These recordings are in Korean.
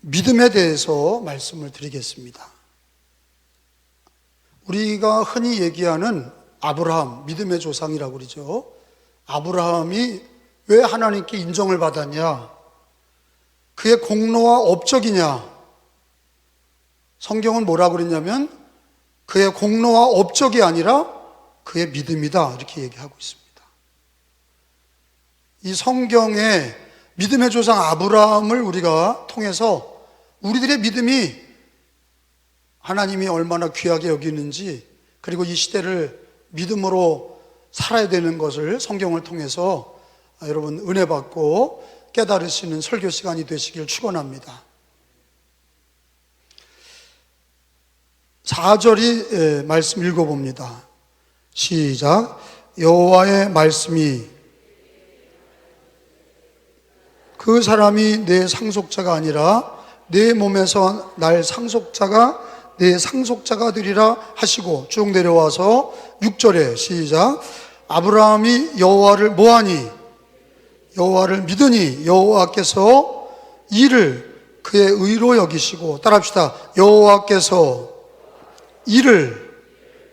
믿음에 대해서 말씀을 드리겠습니다. 우리가 흔히 얘기하는 아브라함, 믿음의 조상이라고 그러죠. 아브라함이 왜 하나님께 인정을 받았냐? 그의 공로와 업적이냐? 성경은 뭐라고 그랬냐면 그의 공로와 업적이 아니라 그의 믿음이다, 이렇게 얘기하고 있습니다. 이 성경의 믿음의 조상 아브라함을 우리가 통해서 우리들의 믿음이 하나님이 얼마나 귀하게 여기는지, 그리고 이 시대를 믿음으로 살아야 되는 것을 성경을 통해서 여러분 은혜 받고 깨달으시는 설교 시간이 되시길 축원합니다. 4절이 말씀 읽어봅니다. 시작. 여호와의 말씀이 그 사람이 내 상속자가 아니라 내 몸에서 날 상속자가 내 상속자가 되리라 하시고, 쭉 내려와서 6절에 시작. 아브라함이 여호와를 뭐하니? 여호와를 믿으니 여호와께서 이를 그의 의로 여기시고, 따라합시다. 여호와께서 이를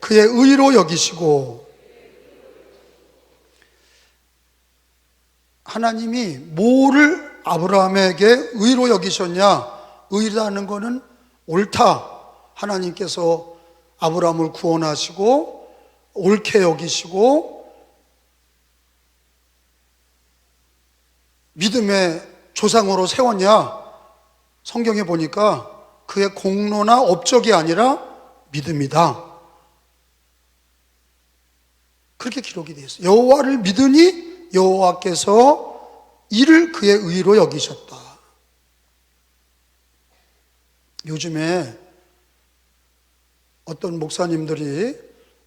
그의 의로 여기시고. 하나님이 뭐를 아브라함에게 의로 여기셨냐? 의라는 것은 옳다. 하나님께서 아브라함을 구원하시고 옳게 여기시고 믿음의 조상으로 세웠냐? 성경에 보니까 그의 공로나 업적이 아니라 믿음이다, 그렇게 기록이 되어 있어요. 여호와를 믿으니 여호와께서 이를 그의 의로 여기셨다. 요즘에 어떤 목사님들이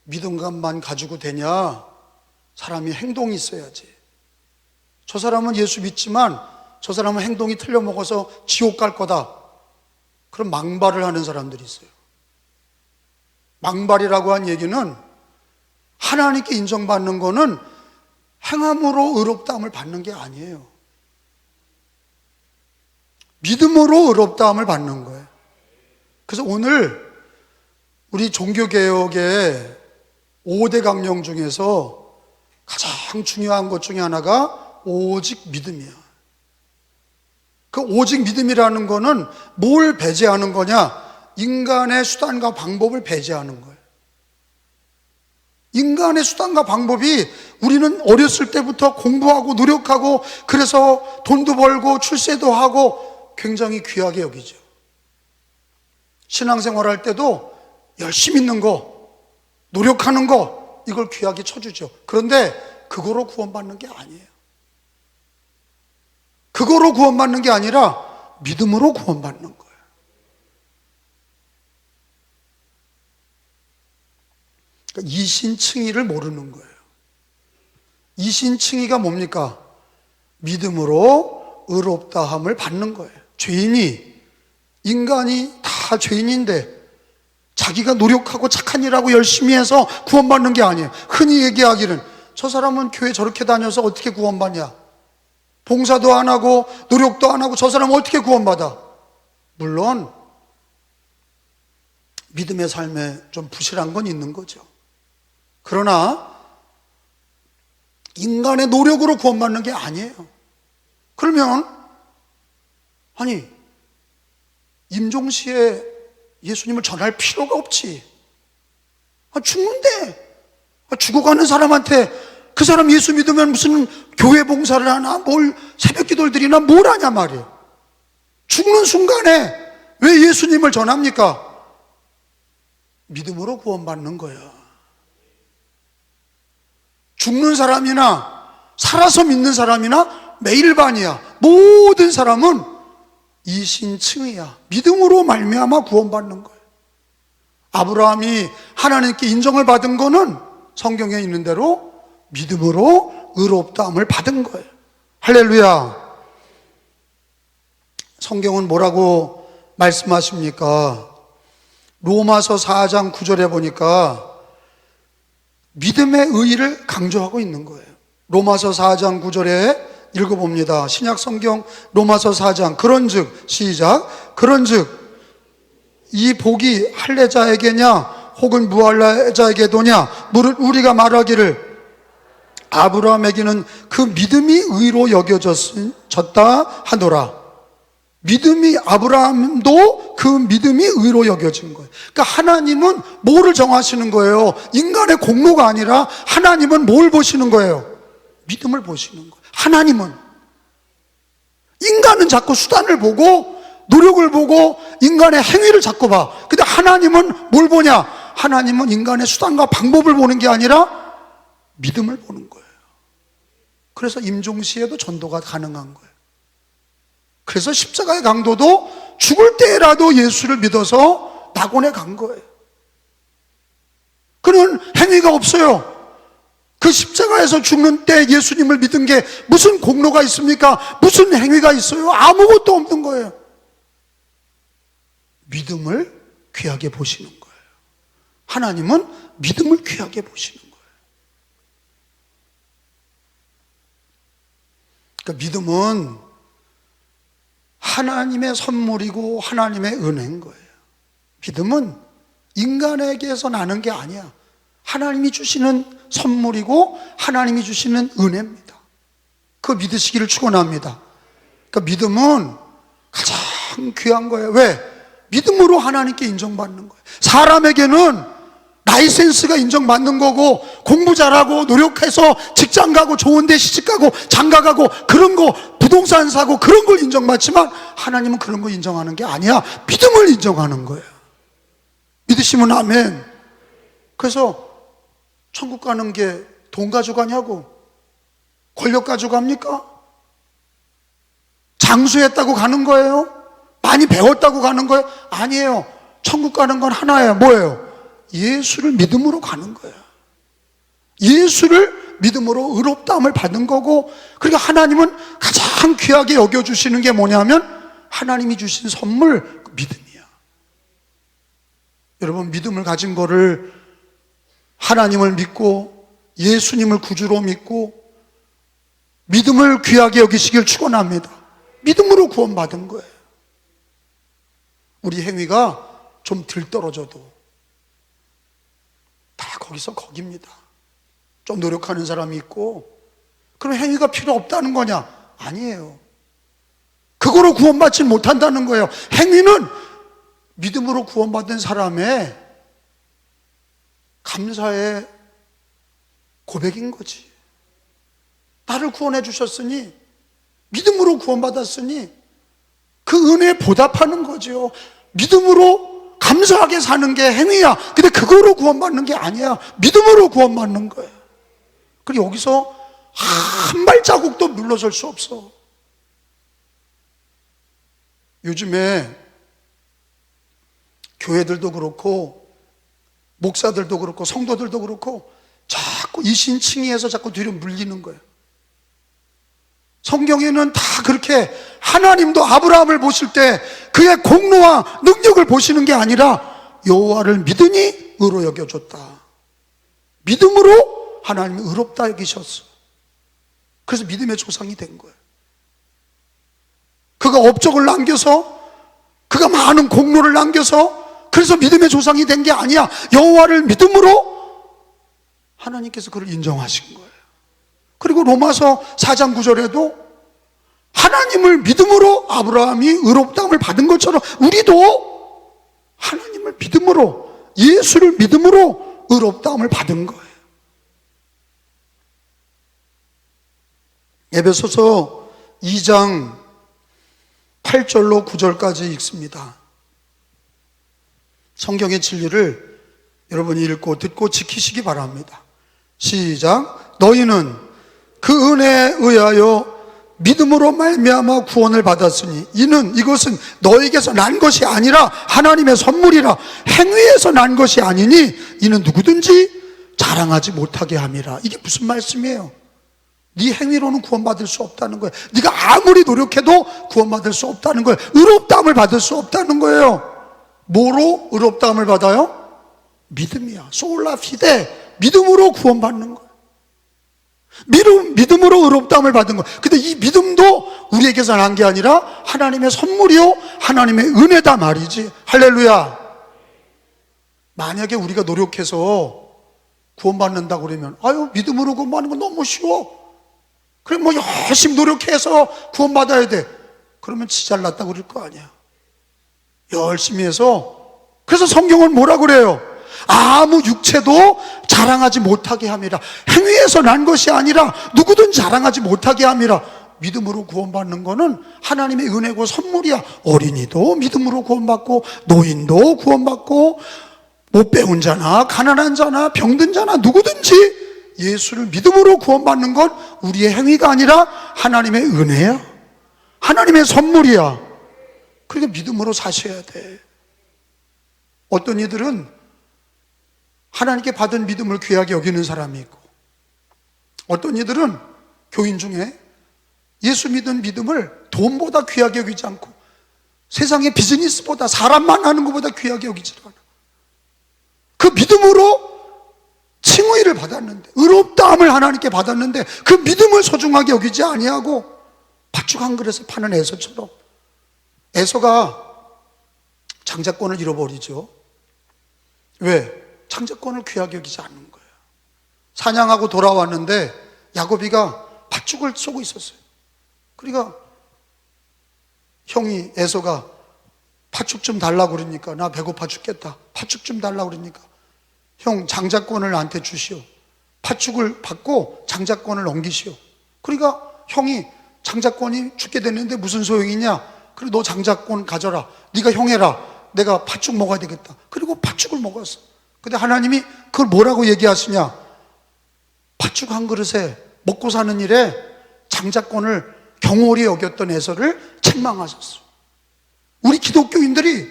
믿음감만 가지고 되냐? 사람이 행동이 있어야지. 저 사람은 예수 믿지만 저 사람은 행동이 틀려먹어서 지옥 갈 거다, 그런 망발을 하는 사람들이 있어요. 망발이라고 한 얘기는 하나님께 인정받는 거는 행함으로 의롭다함을 받는 게 아니에요. 믿음으로 의롭다함을 받는 거예요. 그래서 오늘 우리 종교개혁의 5대 강령 중에서 가장 중요한 것 중에 하나가 오직 믿음이야. 그 오직 믿음이라는 거는 뭘 배제하는 거냐? 인간의 수단과 방법을 배제하는 거예요. 인간의 수단과 방법이, 우리는 어렸을 때부터 공부하고 노력하고 그래서 돈도 벌고 출세도 하고 굉장히 귀하게 여기죠. 신앙생활 할 때도 열심히 있는 거, 노력하는 거, 이걸 귀하게 쳐주죠. 그런데 그거로 구원받는 게 아니에요. 그거로 구원받는 게 아니라 믿음으로 구원받는 거예요. 그러니까 이신칭의를 모르는 거예요. 이신칭의가 뭡니까? 믿음으로 의롭다함을 받는 거예요. 죄인이, 인간이 다 죄인인데 자기가 노력하고 착한 일하고 열심히 해서 구원받는 게 아니에요. 흔히 얘기하기는 저 사람은 교회 저렇게 다녀서 어떻게 구원받냐? 봉사도 안 하고 노력도 안 하고 저 사람은 어떻게 구원받아? 물론 믿음의 삶에 좀 부실한 건 있는 거죠. 그러나 인간의 노력으로 구원받는 게 아니에요. 그러면 아니, 임종시에 예수님을 전할 필요가 없지. 죽는데 죽어가는 사람한테 그 사람 예수 믿으면 무슨 교회 봉사를 하나, 뭘 새벽 기도를 드리나, 뭘 하냐 말이에요. 죽는 순간에 왜 예수님을 전합니까? 믿음으로 구원받는 거예요. 죽는 사람이나 살아서 믿는 사람이나 매일 반이야. 모든 사람은 이신칭의야. 믿음으로 말미암아 구원받는 거예요. 아브라함이 하나님께 인정을 받은 거는 성경에 있는 대로 믿음으로 의롭다함을 받은 거예요. 할렐루야. 성경은 뭐라고 말씀하십니까? 로마서 4장 9절에 보니까 믿음의 의의를 강조하고 있는 거예요. 로마서 4장 9절에 읽어봅니다. 신약 성경 로마서 4장. 그런즉 시작. 그런즉 이 복이 할례자에게냐 혹은 무할례자에게도냐 우리가 말하기를 아브라함에게는 그 믿음이 의로 여겨졌다 하노라. 믿음이, 아브라함도 그 믿음이 의로 여겨진 거예요. 그러니까 하나님은 뭐를 정하시는 거예요? 인간의 공로가 아니라 하나님은 뭘 보시는 거예요? 믿음을 보시는 거예요. 하나님은. 인간은 자꾸 수단을 보고 노력을 보고 인간의 행위를 자꾸 봐. 근데 하나님은 뭘 보냐? 하나님은 인간의 수단과 방법을 보는 게 아니라 믿음을 보는 거예요. 그래서 임종시에도 전도가 가능한 거예요. 그래서 십자가의 강도도 죽을 때라도 예수를 믿어서 낙원에 간 거예요. 그런 행위가 없어요. 그 십자가에서 죽는 때 예수님을 믿은 게 무슨 공로가 있습니까? 무슨 행위가 있어요? 아무것도 없는 거예요. 믿음을 귀하게 보시는 거예요. 하나님은 믿음을 귀하게 보시는 거예요. 그러니까 믿음은 하나님의 선물이고 하나님의 은혜인 거예요. 믿음은 인간에게서 나는 게 아니야. 하나님이 주시는 선물이고 하나님이 주시는 은혜입니다. 그거 믿으시기를 축원합니다. 그러니까 믿음은 가장 귀한 거예요. 왜? 믿음으로 하나님께 인정받는 거예요. 사람에게는 라이센스가 인정받는 거고 공부 잘하고 노력해서 직장 가고 좋은 데 시집 가고 장가 가고 그런 거 부동산 사고 그런 걸 인정받지만 하나님은 그런 거 인정하는 게 아니야. 믿음을 인정하는 거예요. 믿으시면 아멘. 그래서 천국 가는 게 돈 가져가냐고, 권력 가져갑니까? 장수했다고 가는 거예요? 많이 배웠다고 가는 거예요? 아니에요. 천국 가는 건 하나예요. 뭐예요? 예수를 믿음으로 가는 거예요. 예수를 믿음으로 의롭다함을 받는 거고, 그러니까 하나님은 가장 귀하게 여겨주시는 게 뭐냐면 하나님이 주신 선물, 믿음이야. 여러분, 믿음을 가진 거를 하나님을 믿고 예수님을 구주로 믿고 믿음을 귀하게 여기시길 축원합니다. 믿음으로 구원받은 거예요. 우리 행위가 좀 들떨어져도 다 거기서 거깁니다. 좀 노력하는 사람이 있고, 그럼 행위가 필요 없다는 거냐? 아니에요. 그거로 구원받지 못한다는 거예요. 행위는 믿음으로 구원받은 사람의 감사의 고백인 거지. 나를 구원해 주셨으니, 믿음으로 구원받았으니 그 은혜에 보답하는 거죠. 믿음으로 감사하게 사는 게 행위야. 근데 그거로 구원받는 게 아니야. 믿음으로 구원받는 거예요. 그리고 여기서 한 발자국도 물러설 수 없어. 요즘에 교회들도 그렇고 목사들도 그렇고 성도들도 그렇고 자꾸 이신칭의해서 자꾸 뒤로 물리는 거예요. 성경에는 다 그렇게 하나님도 아브라함을 보실 때 그의 공로와 능력을 보시는 게 아니라 여호와를 믿으니 의로 여겨줬다. 믿음으로 하나님이 의롭다 여기셨어. 그래서 믿음의 조상이 된 거예요. 그가 업적을 남겨서, 그가 많은 공로를 남겨서 그래서 믿음의 조상이 된 게 아니야. 여호와를 믿음으로 하나님께서 그를 인정하신 거예요. 그리고 로마서 4장 9절에도 하나님을 믿음으로 아브라함이 의롭다함을 받은 것처럼 우리도 하나님을 믿음으로, 예수를 믿음으로 의롭다함을 받은 거예요. 에베소서 2장 8절로 9절까지 읽습니다. 성경의 진리를 여러분이 읽고 듣고 지키시기 바랍니다. 시작. 너희는 그 은혜에 의하여 믿음으로 말미암아 구원을 받았으니 이것은 너에게서 난 것이 아니라 하나님의 선물이라. 행위에서 난 것이 아니니 이는 누구든지 자랑하지 못하게 함이라. 이게 무슨 말씀이에요? 네 행위로는 구원받을 수 없다는 거예요. 네가 아무리 노력해도 구원받을 수 없다는 거예요. 의롭다함을 받을 수 없다는 거예요. 뭐로 의롭다함을 받아요? 믿음이야. 솔라 피데, 믿음으로 구원받는 거예요. 믿음으로 의롭다함을 받은 것. 근데 이 믿음도 우리에게서 난 게 아니라 하나님의 선물이요, 하나님의 은혜다 말이지. 할렐루야. 만약에 우리가 노력해서 구원받는다 그러면, 아유, 믿음으로 구원받는 건 너무 쉬워. 그래, 뭐 열심히 노력해서 구원받아야 돼. 그러면 지 잘났다 그럴 거 아니야. 열심히 해서. 그래서 성경은 뭐라 그래요? 아무 육체도 자랑하지 못하게 함이라. 행위에서 난 것이 아니라 누구든 자랑하지 못하게 함이라. 믿음으로 구원받는 거는 하나님의 은혜고 선물이야. 어린이도 믿음으로 구원받고, 노인도 구원받고, 못 배운 자나 가난한 자나 병든 자나 누구든지 예수를 믿음으로 구원받는 건 우리의 행위가 아니라 하나님의 은혜야. 하나님의 선물이야. 그러니까 믿음으로 사셔야 돼. 어떤 이들은 하나님께 받은 믿음을 귀하게 여기는 사람이 있고, 어떤 이들은 교인 중에 예수 믿은 믿음을 돈보다 귀하게 여기지 않고 세상의 비즈니스보다, 사람만 하는 것보다 귀하게 여기지 않아. 그 믿음으로 칭의를 받았는데, 의롭다함을 하나님께 받았는데 그 믿음을 소중하게 여기지 아니하고 팥죽 한 그릇에 파는 에서처럼, 에서가 장자권을 잃어버리죠. 왜? 장자권을 귀하게 여기지 않는 거예요. 사냥하고 돌아왔는데 야곱이가 팥죽을 쏘고 있었어요. 그러니까 형이, 에서가 팥죽 좀 달라고 그러니까, 나 배고파 죽겠다, 팥죽 좀 달라고 그러니까, 형, 장자권을 나한테 주시오. 팥죽을 받고 장자권을 넘기시오. 그러니까 형이, 장자권이 죽게 됐는데 무슨 소용이냐? 그래, 너 장자권 가져라. 네가 형해라. 내가 팥죽 먹어야 되겠다. 그리고 팥죽을 먹었어. 근데 하나님이 그걸 뭐라고 얘기하시냐? 팥죽 한 그릇에 먹고 사는 일에 장자권을 경홀히 여겼던 에서를 책망하셨어. 우리 기독교인들이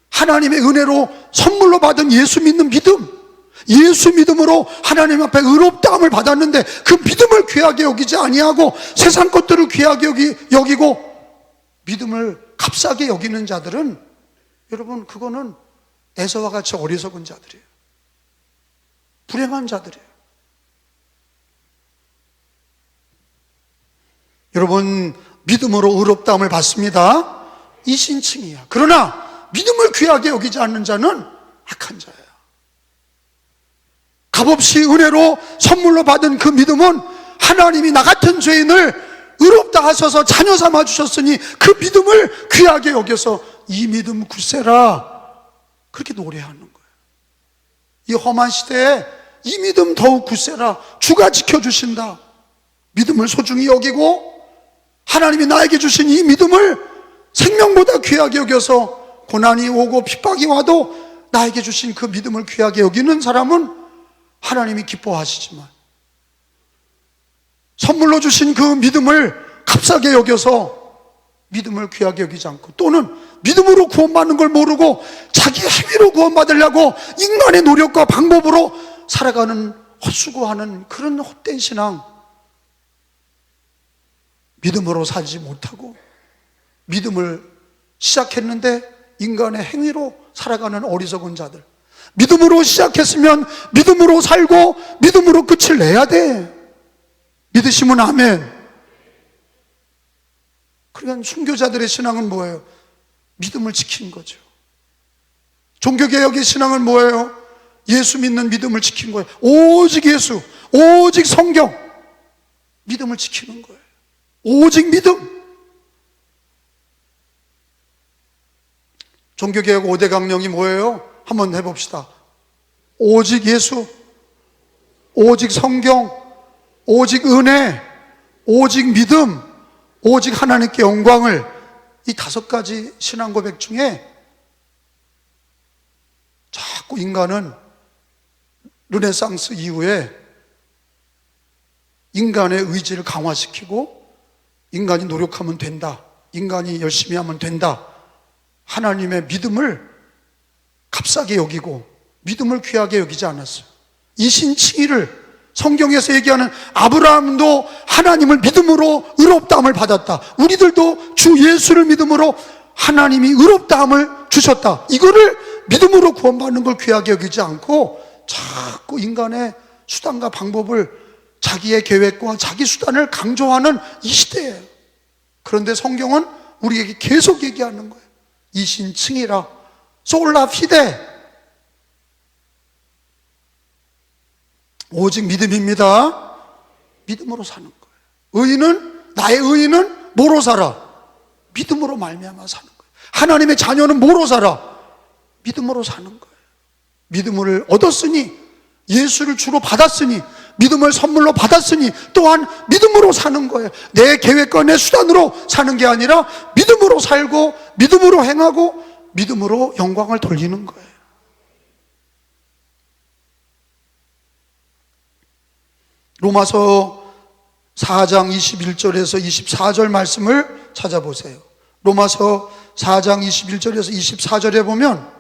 하나님의 은혜로 선물로 받은 예수 믿는 믿음, 예수 믿음으로 하나님 앞에 의롭다함을 받았는데 그 믿음을 귀하게 여기지 아니하고 세상 것들을 귀하게 여기고 믿음을 값싸게 여기는 자들은, 여러분, 그거는 에서와 같이 어리석은 자들이에요. 불행한 자들이에요. 여러분, 믿음으로 의롭다함을 받습니다. 이 신칭이야. 그러나 믿음을 귀하게 여기지 않는 자는 악한 자예요. 값없이 은혜로 선물로 받은 그 믿음은 하나님이 나 같은 죄인을 의롭다 하셔서 자녀 삼아 주셨으니 그 믿음을 귀하게 여겨서 이 믿음 굳세라, 그렇게 노래하는 거예요. 이 험한 시대에 이 믿음 더욱 굳세라, 주가 지켜주신다. 믿음을 소중히 여기고 하나님이 나에게 주신 이 믿음을 생명보다 귀하게 여겨서 고난이 오고 핍박이 와도 나에게 주신 그 믿음을 귀하게 여기는 사람은 하나님이 기뻐하시지만, 선물로 주신 그 믿음을 값싸게 여겨서 믿음을 귀하게 여기지 않고, 또는 믿음으로 구원받는 걸 모르고 자기 행위로 구원받으려고 인간의 노력과 방법으로 살아가는, 헛수고하는 그런 헛된 신앙, 믿음으로 살지 못하고 믿음을 시작했는데 인간의 행위로 살아가는 어리석은 자들, 믿음으로 시작했으면 믿음으로 살고 믿음으로 끝을 내야 돼. 믿으시면 아멘. 그러니까 순교자들의 신앙은 뭐예요? 믿음을 지키는 거죠. 종교개혁의 신앙은 뭐예요? 예수 믿는 믿음을 지키는 거예요. 오직 예수, 오직 성경, 믿음을 지키는 거예요. 오직 믿음. 종교개혁 5대 강령이 뭐예요? 한번 해봅시다. 오직 예수, 오직 성경, 오직 은혜, 오직 믿음, 오직 하나님께 영광을, 이 5가지 신앙 고백 중에 자꾸 인간은 르네상스 이후에 인간의 의지를 강화시키고 인간이 노력하면 된다, 인간이 열심히 하면 된다, 하나님의 믿음을 값싸게 여기고 믿음을 귀하게 여기지 않았어요. 이 신칭의를 성경에서 얘기하는 아브라함도 하나님을 믿음으로 의롭다함을 받았다, 우리들도 주 예수를 믿음으로 하나님이 의롭다함을 주셨다, 이거를 믿음으로 구원받는 걸 귀하게 여기지 않고 자꾸 인간의 수단과 방법을 자기의 계획과 자기 수단을 강조하는 이 시대예요. 그런데 성경은 우리에게 계속 얘기하는 거예요. 이신층이라 솔라 피데, 오직 믿음입니다. 믿음으로 사는 거예요. 나의 의인은 뭐로 살아? 믿음으로 말미암아 사는 거예요. 하나님의 자녀는 뭐로 살아? 믿음으로 사는 거예요. 믿음을 얻었으니, 예수를 주로 받았으니, 믿음을 선물로 받았으니 또한 믿음으로 사는 거예요. 내 계획과 내 수단으로 사는 게 아니라 믿음으로 살고 믿음으로 행하고 믿음으로 영광을 돌리는 거예요. 로마서 4장 21절에서 24절 말씀을 찾아보세요. 로마서 4장 21절에서 24절에 보면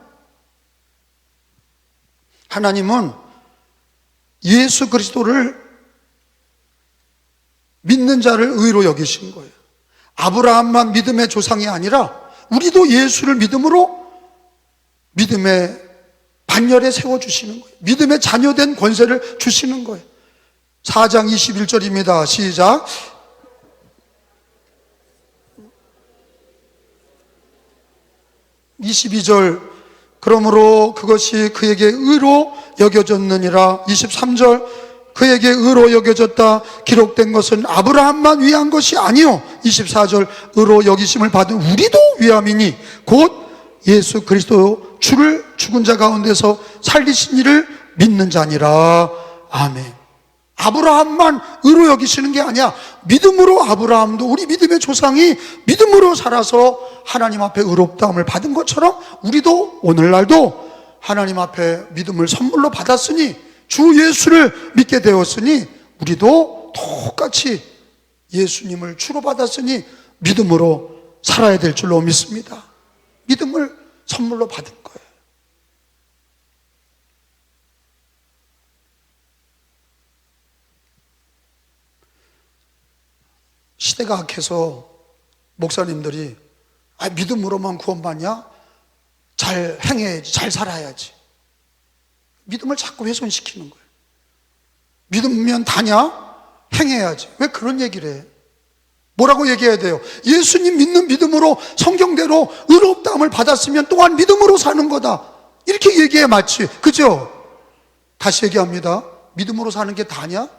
하나님은 예수 그리스도를 믿는 자를 의로 여기신 거예요. 아브라함만 믿음의 조상이 아니라 우리도 예수를 믿음으로 믿음의 반열에 세워주시는 거예요. 믿음의 자녀된 권세를 주시는 거예요. 4장 21절입니다. 시작. (22절) 그러므로 그것이 그에게 의로 여겨졌느니라. 23절 그에게 의로 여겨졌다 기록된 것은 아브라함만 위한 것이 아니요 24절 의로 여기심을 받은 우리도 위함이니 곧 예수 그리스도 주를 죽은 자 가운데서 살리신 이를 믿는 자니라. 아멘. 아브라함만 의로 여기시는 게 아니야. 믿음으로 아브라함도, 우리 믿음의 조상이 믿음으로 살아서 하나님 앞에 의롭다함을 받은 것처럼 우리도 오늘날도 하나님 앞에 믿음을 선물로 받았으니, 주 예수를 믿게 되었으니 우리도 똑같이 예수님을 주로 받았으니 믿음으로 살아야 될 줄로 믿습니다. 믿음을 선물로 받은 거예요. 시대가 악해서 목사님들이 믿음으로만 구원받냐? 잘 행해야지, 잘 살아야지. 믿음을 자꾸 훼손시키는 거예요. 믿으면 다냐? 행해야지. 왜 그런 얘기를 해? 뭐라고 얘기해야 돼요? 예수님 믿는 믿음으로 성경대로 의롭다함을 받았으면 또한 믿음으로 사는 거다. 이렇게 얘기해 맞지? 그죠? 다시 얘기합니다. 믿음으로 사는 게 다냐?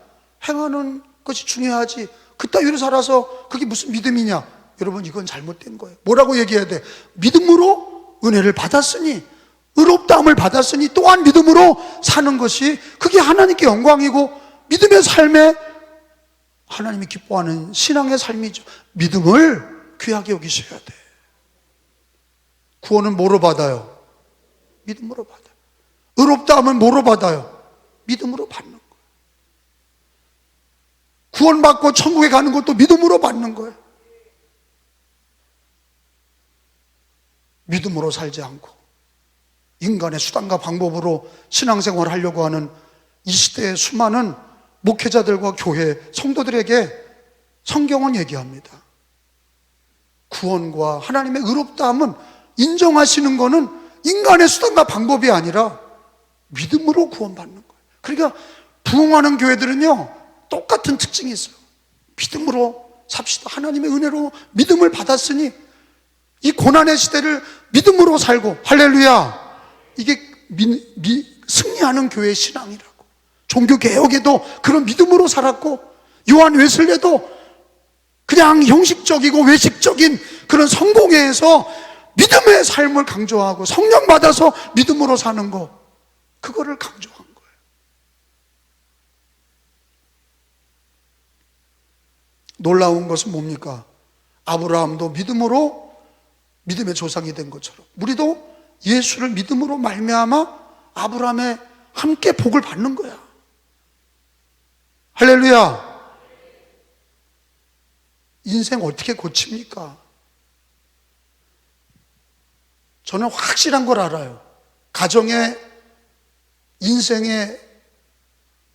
행하는 것이 중요하지. 그따위로 살아서 그게 무슨 믿음이냐? 여러분, 이건 잘못된 거예요. 뭐라고 얘기해야 돼? 믿음으로 은혜를 받았으니, 의롭다함을 받았으니 또한 믿음으로 사는 것이, 그게 하나님께 영광이고 믿음의 삶에 하나님이 기뻐하는 신앙의 삶이죠. 믿음을 귀하게 여기셔야 돼. 구원은 뭐로 받아요? 믿음으로 받아요. 의롭다함은 뭐로 받아요? 믿음으로 받는 거예요. 구원받고 천국에 가는 것도 믿음으로 받는 거예요. 믿음으로 살지 않고 인간의 수단과 방법으로 신앙생활을 하려고 하는 이 시대의 수많은 목회자들과 교회 성도들에게 성경은 얘기합니다. 구원과 하나님의 의롭다함은 인정하시는 것은 인간의 수단과 방법이 아니라 믿음으로 구원받는 거예요. 그러니까 부흥하는 교회들은요, 똑같은 특징이 있어요. 믿음으로 삽시다. 하나님의 은혜로 믿음을 받았으니 이 고난의 시대를 믿음으로 살고, 할렐루야, 이게 승리하는 교회의 신앙이라고. 종교개혁에도 그런 믿음으로 살았고, 요한 웨슬레도 그냥 형식적이고 외식적인 그런 성공회에서 믿음의 삶을 강조하고 성령 받아서 믿음으로 사는 거, 그거를 강조한 거예요. 놀라운 것은 뭡니까? 아브라함도 믿음으로 믿음의 조상이 된 것처럼 우리도 예수를 믿음으로 말미암아 아브라함의 함께 복을 받는 거야. 할렐루야. 인생 어떻게 고칩니까? 저는 확실한 걸 알아요. 가정의, 인생의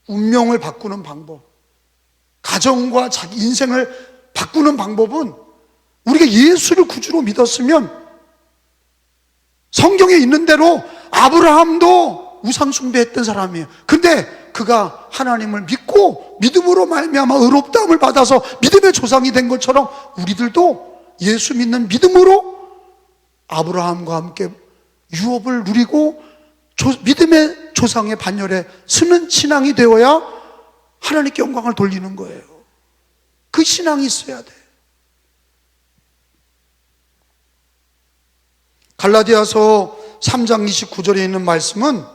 운명을 바꾸는 방법, 가정과 자기 인생을 바꾸는 방법은 우리가 예수를 구주로 믿었으면 성경에 있는 대로 아브라함도 우상 숭배했던 사람이에요. 근데 그가 하나님을 믿고 믿음으로 말미암아 의롭다함을 받아서 믿음의 조상이 된 것처럼 우리들도 예수 믿는 믿음으로 아브라함과 함께 유업을 누리고 믿음의 조상의 반열에 서는 신앙이 되어야 하나님께 영광을 돌리는 거예요. 그 신앙이 있어야 돼. 갈라디아서 3장 29절에 있는 말씀은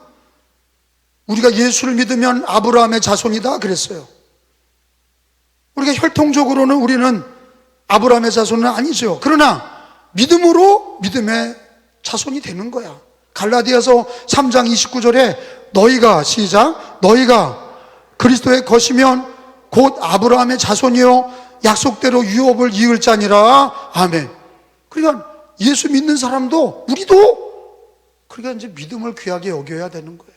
우리가 예수를 믿으면 아브라함의 자손이다 그랬어요. 우리가 혈통적으로는 우리는 아브라함의 자손은 아니죠. 그러나 믿음으로 믿음의 자손이 되는 거야. 갈라디아서 3장 29절에 너희가 시작 너희가 그리스도의 것이면 곧 아브라함의 자손이요 약속대로 유업을 이을 자니라. 아멘. 그러니까 예수 믿는 사람도 우리도 그러니까 이제 믿음을 귀하게 여겨야 되는 거예요.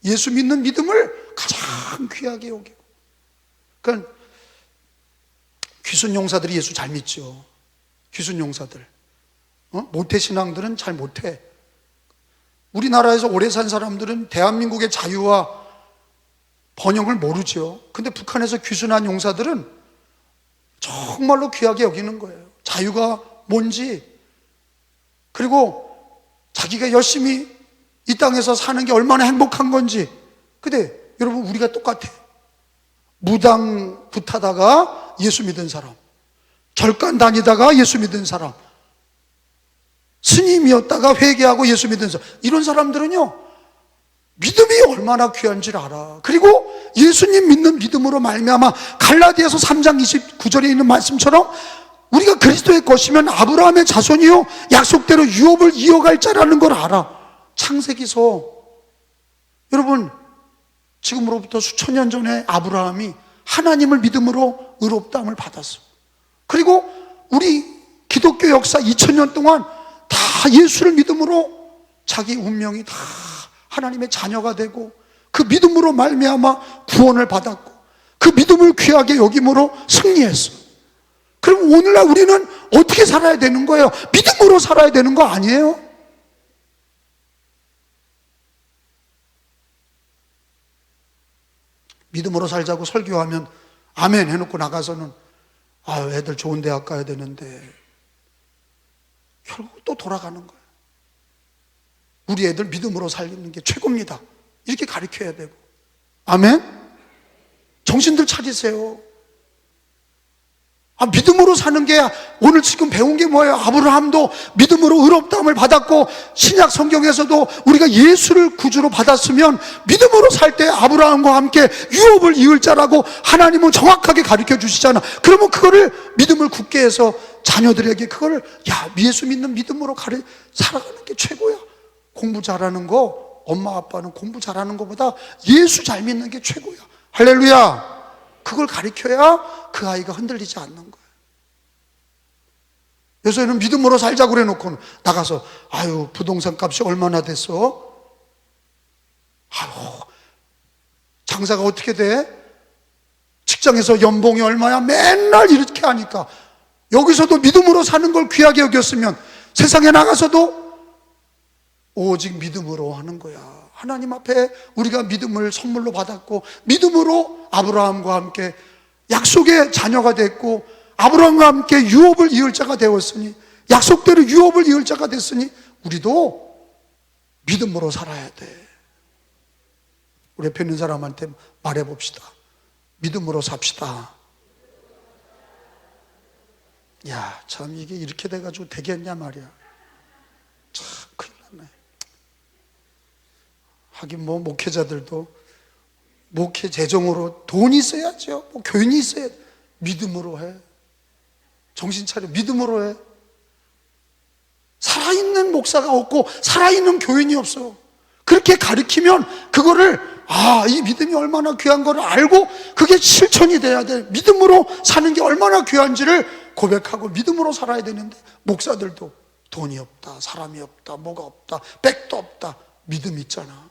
예수 믿는 믿음을 가장 귀하게 여기고. 그러니까 귀순 용사들이 예수 잘 믿죠. 귀순 용사들. 모태신앙들은 잘 못해. 우리나라에서 오래 산 사람들은 대한민국의 자유와 번영을 모르죠. 근데 북한에서 귀순한 용사들은 정말로 귀하게 여기는 거예요. 자유가 뭔지, 그리고 자기가 열심히 이 땅에서 사는 게 얼마나 행복한 건지. 근데 여러분 우리가 똑같아. 무당 굿하다가 예수 믿은 사람, 절간 다니다가 예수 믿은 사람, 스님이었다가 회개하고 예수 믿은 사람, 이런 사람들은요 믿음이 얼마나 귀한지를 알아. 그리고 예수님 믿는 믿음으로 말미암아 갈라디아서 3장 29절에 있는 말씀처럼 우리가 그리스도의 것이면 아브라함의 자손이요 약속대로 유업을 이어갈 자라는 걸 알아. 창세기서 여러분 지금으로부터 수천 년 전에 아브라함이 하나님을 믿음으로 의롭다함을 받았어. 그리고 우리 기독교 역사 2000년 동안 다 예수를 믿음으로 자기 운명이 다 하나님의 자녀가 되고 그 믿음으로 말미암아 구원을 받았고 그 믿음을 귀하게 여김으로 승리했어. 그럼 오늘날 우리는 어떻게 살아야 되는 거예요? 믿음으로 살아야 되는 거 아니에요? 믿음으로 살자고 설교하면 아멘 해놓고 나가서는 애들 좋은 대학 가야 되는데 결국 또 돌아가는 거예요. 우리 애들 믿음으로 살리는 게 최고입니다 이렇게 가르쳐야 되고. 아멘? 정신들 차리세요. 믿음으로 사는 게 오늘 지금 배운 게 뭐예요? 아브라함도 믿음으로 의롭다함을 받았고 신약 성경에서도 우리가 예수를 구주로 받았으면 믿음으로 살 때 아브라함과 함께 유업을 이을 자라고 하나님은 정확하게 가르쳐 주시잖아. 그러면 그거를 믿음을 굳게 해서 자녀들에게 그걸 예수 믿는 믿음으로 살아가는 게 최고야. 공부 잘하는 거, 엄마 아빠는 공부 잘하는 것보다 예수 잘 믿는 게 최고야. 할렐루야. 그걸 가르쳐야 그 아이가 흔들리지 않는 거예요. 요새는 믿음으로 살자고 그래 놓고는 나가서 부동산 값이 얼마나 됐어? 장사가 어떻게 돼? 직장에서 연봉이 얼마야? 맨날 이렇게 하니까 여기서도 믿음으로 사는 걸 귀하게 여겼으면 세상에 나가서도 오직 믿음으로 하는 거야. 하나님 앞에 우리가 믿음을 선물로 받았고 믿음으로 아브라함과 함께 약속의 자녀가 됐고 아브라함과 함께 유업을 이을 자가 되었으니 약속대로 유업을 이을 자가 됐으니 우리도 믿음으로 살아야 돼. 우리 옆에 있는 사람한테 말해봅시다. 믿음으로 삽시다. 참 이게 이렇게 돼가지고 되겠냐 말이야. 참 큰일 났네. 하긴 목회자들도 목회 재정으로 돈이 있어야죠. 교인이 있어야 돼. 믿음으로 해. 정신 차려. 믿음으로 해. 살아있는 목사가 없고 살아있는 교인이 없어. 그렇게 가르치면 그거를 이 믿음이 얼마나 귀한 거를 알고 그게 실천이 돼야 돼. 믿음으로 사는 게 얼마나 귀한지를 고백하고 믿음으로 살아야 되는데 목사들도 돈이 없다, 사람이 없다, 뭐가 없다, 백도 없다. 믿음 있잖아.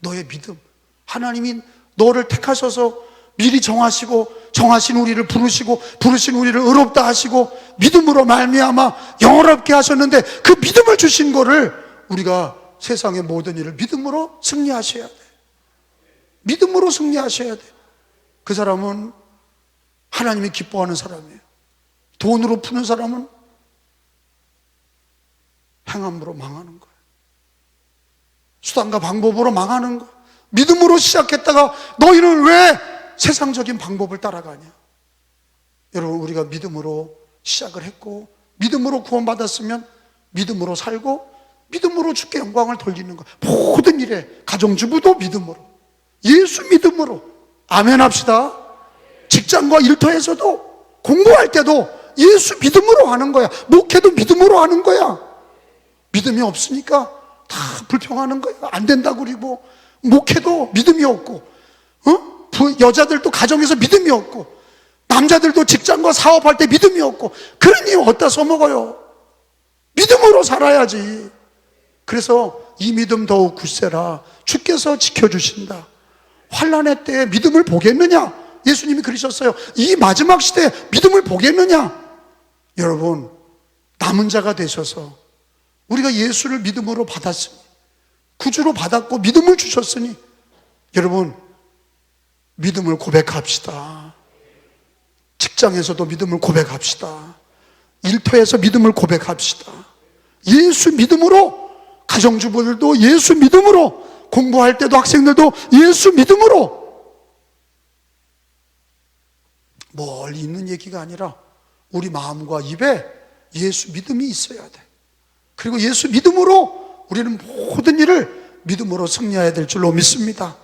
너의 믿음. 하나님이 너를 택하셔서 미리 정하신 우리를 부르신 우리를 의롭다 하시고 믿음으로 말미암아 영원롭게 하셨는데 그 믿음을 주신 거를 우리가 세상의 모든 일을 믿음으로 승리하셔야 돼. 믿음으로 승리하셔야 돼. 그 사람은 하나님이 기뻐하는 사람이에요. 돈으로 푸는 사람은 행함으로 망하는 거예요. 수단과 방법으로 망하는 거예요. 믿음으로 시작했다가 너희는 왜 세상적인 방법을 따라가냐? 여러분, 우리가 믿음으로 시작을 했고 믿음으로 구원받았으면 믿음으로 살고 믿음으로 주께 영광을 돌리는 거예요. 모든 일에, 가정주부도 믿음으로, 예수 믿음으로. 아멘 합시다. 직장과 일터에서도, 공부할 때도 예수 믿음으로 하는 거야. 목회도 믿음으로 하는 거야. 믿음이 없으니까 다 불평하는 거야. 안 된다고. 그리고 목회도 믿음이 없고, 여자들도 가정에서 믿음이 없고, 남자들도 직장과 사업할 때 믿음이 없고, 그러니 어디다 써먹어요? 믿음으로 살아야지. 그래서 이 믿음 더욱 굳세라. 주께서 지켜주신다. 환난의 때에 믿음을 보겠느냐? 예수님이 그러셨어요. 이 마지막 시대에 믿음을 보겠느냐? 여러분, 남은 자가 되셔서 우리가 예수를 믿음으로 받았으니, 구주로 받았고 믿음을 주셨으니, 여러분, 믿음을 고백합시다. 직장에서도 믿음을 고백합시다. 일터에서 믿음을 고백합시다. 예수 믿음으로, 가정주부들도 예수 믿음으로, 공부할 때도 학생들도 예수 믿음으로. 멀리 있는 얘기가 아니라 우리 마음과 입에 예수 믿음이 있어야 돼. 그리고 예수 믿음으로 우리는 모든 일을 믿음으로 승리해야 될 줄로 믿습니다.